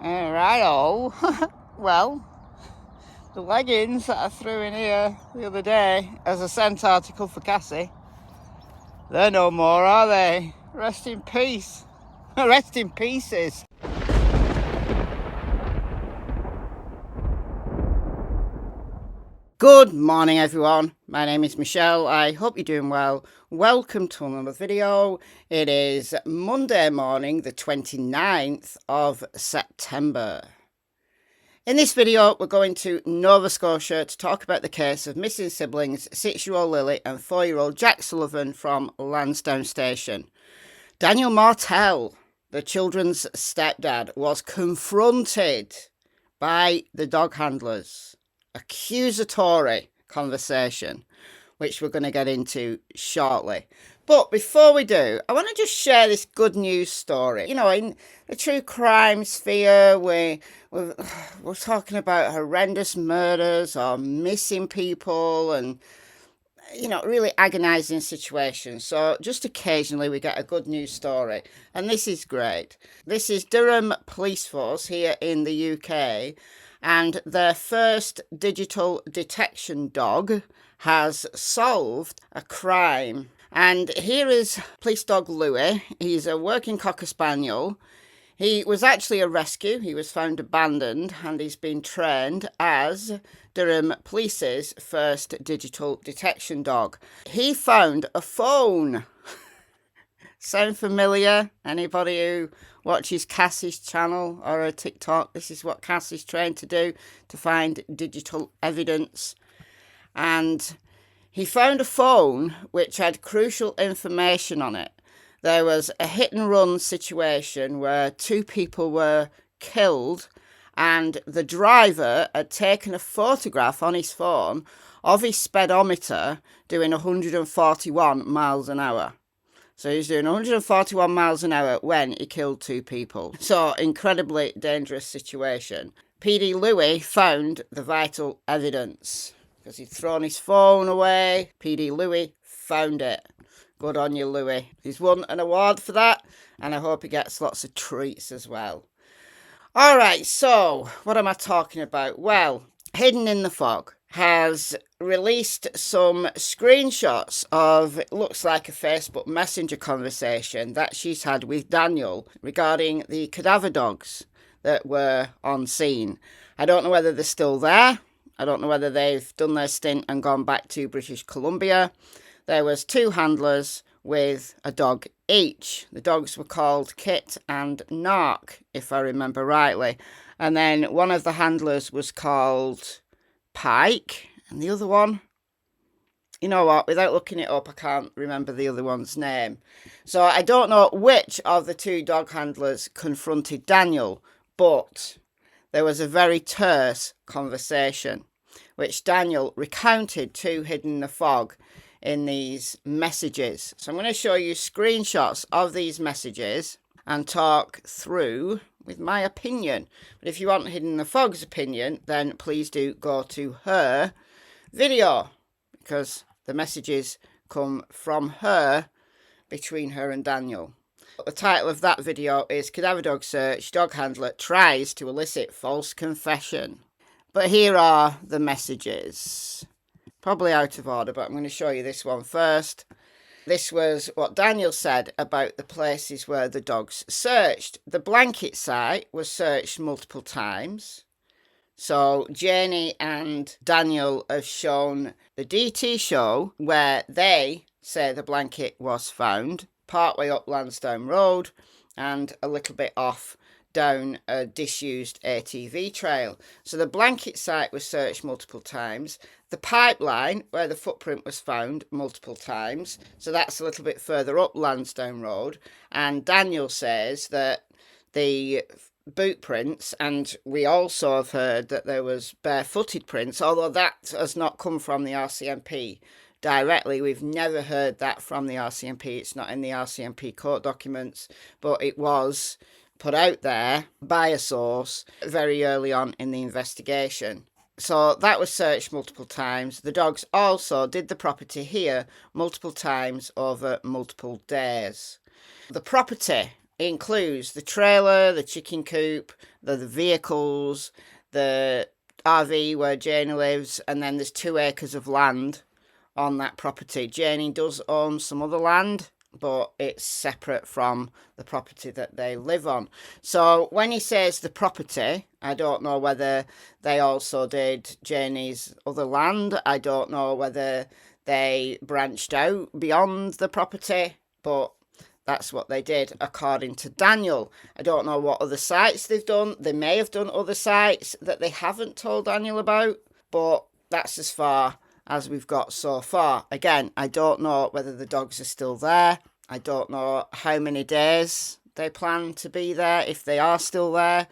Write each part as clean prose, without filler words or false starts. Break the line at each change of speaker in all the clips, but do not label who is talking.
Righto. Well, the leggings that I threw in here the other day as a scent article for Cassie, they're no more, are they? Rest in peace. Rest in pieces. Good morning, everyone. My name is Michelle. I hope you're doing well. Welcome to another video. It is Monday morning, the 29th of September. In this video, we're going to Nova Scotia to talk about the case of missing siblings, 6-year-old Lily and 4-year-old Jack Sullivan from Lansdowne Station. Daniel Martel, the children's stepdad, was confronted by the dog handlers. Accusatory conversation, which we're going to get into shortly. But before we do, I want to just share this good news story. You know, in the true crime sphere, we're talking about horrendous murders or missing people and, you know, really agonizing situations. So just occasionally we get a good news story, and this is great. This is Durham Police Force here in the UK, and their first digital detection dog has solved a crime. And here is police dog Louis. He's a working Cocker Spaniel. He was actually a rescue. He was found abandoned, and he's been trained as Durham Police's first digital detection dog. He found a phone. Sound familiar? Anybody who watches Cassie's channel or her TikTok? This is what Cassie's trained to do, to find digital evidence. And he found a phone which had crucial information on it. There was a hit and run situation where 2 people were killed, and the driver had taken a photograph on his phone of his speedometer doing 141 miles an hour. So he's doing 141 miles an hour when he killed 2 people. So, incredibly dangerous situation. PD Louis found the vital evidence because he'd thrown his phone away. PD Louis found it. Good on you, Louis. He's won an award for that, and I hope he gets lots of treats as well. All right, so what am I talking about? Well, Hidden in the Fog has released some screenshots of, it looks like a Facebook Messenger conversation that she's had with Daniel regarding the cadaver dogs that were on scene. I don't know whether they're still there. I don't know whether they've done their stint and gone back to British Columbia. There was 2 handlers with a dog each. The dogs were called Kit and Nark, if I remember rightly. And then one of the handlers was called Pike, and the other one, you know what, without looking it up, I can't remember the other one's name. So I don't know which of the 2 dog handlers confronted Daniel, but there was a very terse conversation, which Daniel recounted to Hidden in the Fog in these messages. So I'm going to show you screenshots of these messages and talk through with my opinion. But if you want Hidden in the Fog's opinion, then please do go to her video, because the messages come from her, between her and Daniel. The title of that video is Cadaver Dog Search, Dog Handler Tries to Elicit False Confession. But here are the messages. Probably out of order, but I'm going to show you this one first. This was what Daniel said about the places where the dogs searched. The blanket site was searched multiple times. So Janie and Daniel have shown the DT show where they say the blanket was found, partway up Lansdowne Road and a little bit off down a disused ATV trail. So the blanket site was searched multiple times. The pipeline where the footprint was found multiple times. So that's a little bit further up Lansdowne Road. And Daniel says that the boot prints, and we also have heard that there was barefooted prints, although that has not come from the RCMP directly. We've never heard that from the RCMP. It's not in the RCMP court documents, but it was put out there by a source very early on in the investigation. So that was searched multiple times. The dogs also did the property here multiple times over multiple days. The property It includes the trailer, the chicken coop, the vehicles, the RV where Janie lives, and then there's 2 acres of land on that property. Janie does own some other land, but it's separate from the property that they live on. So when he says the property, I don't know whether they also did Janie's other land. I don't know whether they branched out beyond the property, but that's what they did, according to Daniel. I don't know what other sites they've done. They may have done other sites that they haven't told Daniel about, but that's as far as we've got so far. Again, I don't know whether the dogs are still there. I don't know how many days they plan to be there, if they are still there.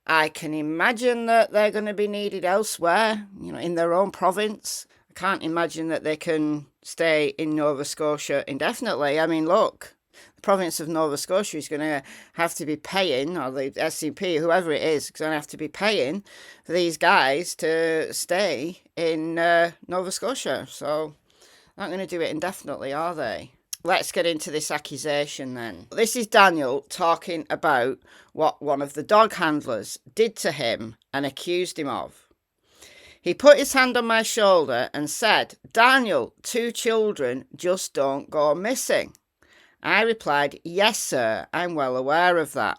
I can imagine that they're going to be needed elsewhere, in their own province. I can't imagine that they can stay in Nova Scotia indefinitely. I mean, look, the province of Nova Scotia is going to have to be paying, or the RCMP, whoever it is going to have to be paying for these guys to stay in Nova Scotia. So they're not going to do it indefinitely, are they? Let's get into this accusation then. This is Daniel talking about what one of the dog handlers did to him and accused him of. He put his hand on my shoulder and said, "Daniel, 2 children just don't go missing." I replied, "Yes, sir, I'm well aware of that."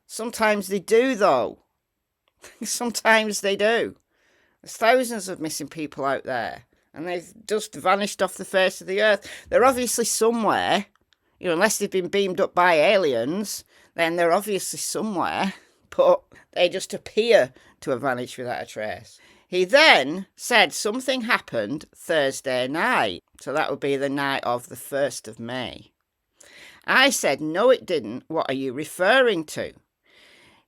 Sometimes they do, though. Sometimes they do. There's thousands of missing people out there, and they've just vanished off the face of the earth. They're obviously somewhere, unless they've been beamed up by aliens, then they're obviously somewhere, but they just appear to have vanished without a trace. He then said something happened Thursday night, so that would be the night of the 1st of May. I said, "No, it didn't. What are you referring to?"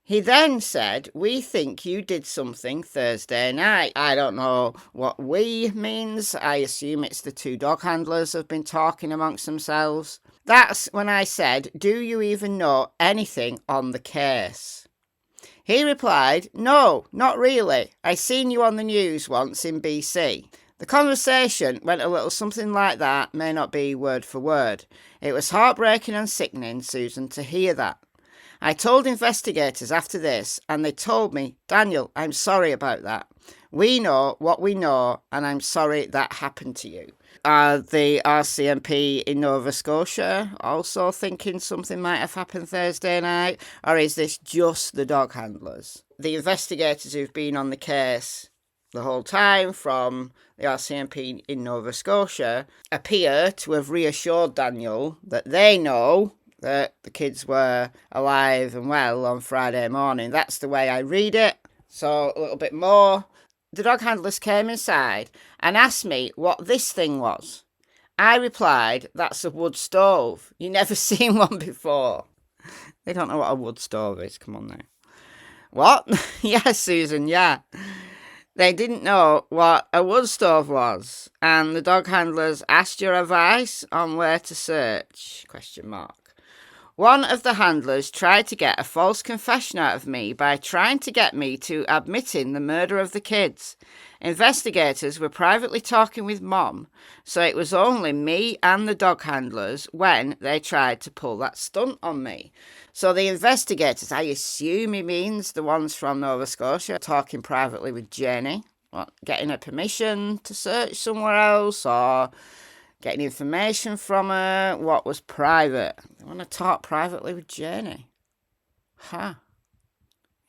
He then said, "We think you did something Thursday night." I don't know what "we" means. I assume it's the 2 dog handlers have been talking amongst themselves. That's when I said, "Do you even know anything on the case?" He replied, "No, not really. I seen you on the news once in BC." The conversation went a little something like that, may not be word for word. It was heartbreaking and sickening, Susan, to hear that. I told investigators after this, and they told me, "Daniel, I'm sorry about that. We know what we know, and I'm sorry that happened to you." Are the RCMP in Nova Scotia also thinking something might have happened Thursday night? Or is this just the dog handlers? The investigators who've been on the case the whole time from the RCMP in Nova Scotia appear to have reassured Daniel that they know that the kids were alive and well on Friday morning. That's the way I read it. So a little bit more. The dog handlers came inside and asked me what this thing was. I replied, "That's a wood stove. You never seen one before." They don't know what a wood stove is. Come on now. What? Yes, Susan, yeah. They didn't know what a wood stove was, and the dog handlers asked your advice on where to search? ? One of the handlers tried to get a false confession out of me by trying to get me to admitting the murder of the kids. Investigators were privately talking with Mom, so it was only me and the dog handlers when they tried to pull that stunt on me. So the investigators, I assume he means the ones from Nova Scotia, talking privately with Janie, getting her permission to search somewhere else, or getting information from her. What was private? They want to talk privately with Janie.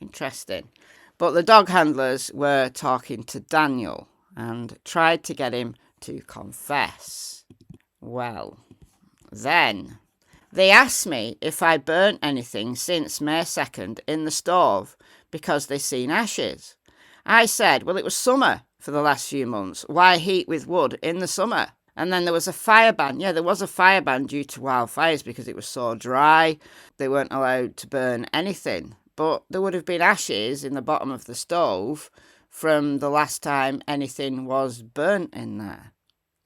Interesting. But the dog handlers were talking to Daniel and tried to get him to confess. Well, then they asked me if I burnt anything since May 2nd in the stove because they seen ashes. I said, well, it was summer for the last few months. Why heat with wood in the summer? And then there was a fire ban. Yeah, there was a fire ban due to wildfires because it was so dry. They weren't allowed to burn anything. But there would have been ashes in the bottom of the stove from the last time anything was burnt in there.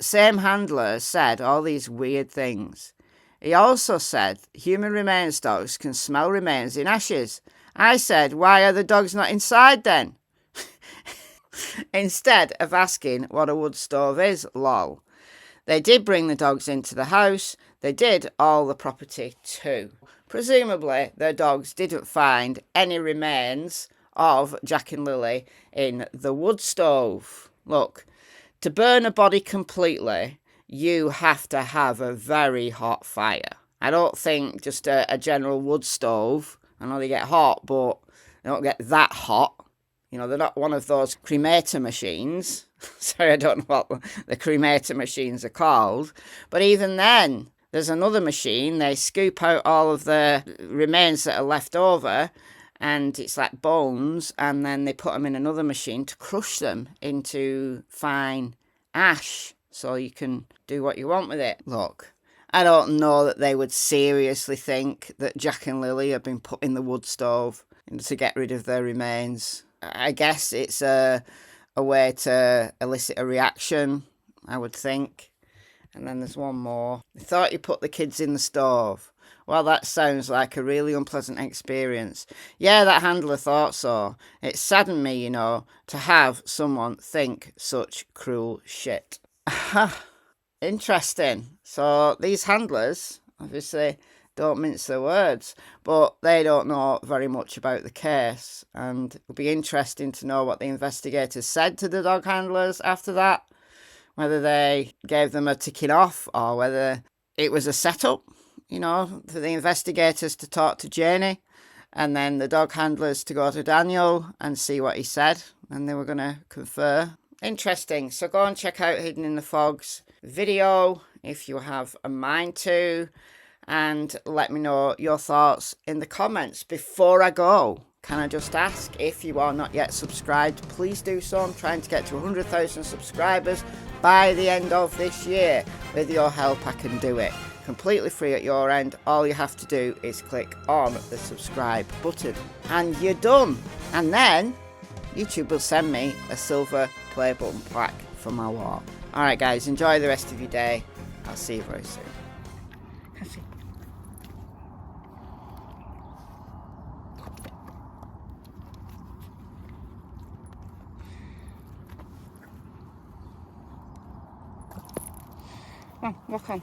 Same handler said all these weird things. He also said human remains dogs can smell remains in ashes. I said, why are the dogs not inside then? Instead of asking what a wood stove is, lol. They did bring the dogs into the house. They did all the property too. presumably their dogs didn't find any remains of Jack and Lily in the wood stove. Look, to burn a body completely, you have to have a very hot fire. I don't think just a general wood stove, I know they get hot, but they don't get that hot. You know, they're not one of those cremator machines. Sorry, I don't know what the cremator machines are called. But even then, there's another machine. They scoop out all of the remains that are left over, and it's like bones, and then they put them in another machine to crush them into fine ash so you can do what you want with it. Look, I don't know that they would seriously think that Jack and Lily have been put in the wood stove to get rid of their remains. I guess it's a way to elicit a reaction, I would think. And then there's one more. They thought you put the kids in the stove. Well, that sounds like a really unpleasant experience. Yeah, that handler thought so. It saddened me, you know, to have someone think such cruel shit. Interesting. So these handlers, obviously, don't mince their words, but they don't know very much about the case, and it'll be interesting to know what the investigators said to the dog handlers after that, whether they gave them a ticking off or whether it was a setup, you know, for the investigators to talk to Janie and then the dog handlers to go to Daniel and see what he said, and they were going to confer. Interesting. So go and check out Hidden in the Fog's video if you have a mind to, and let me know your thoughts in the comments. Before I go, can I just ask, if you are not yet subscribed, please do so. I'm trying to get to 100,000 subscribers by the end of this year. With your help, I can do it. Completely free at your end. All you have to do is click on the subscribe button and you're done. And then YouTube will send me a silver play button plaque for my wall. Alright guys, enjoy the rest of your day. I'll see you very soon. Cassie. Come on, walk on.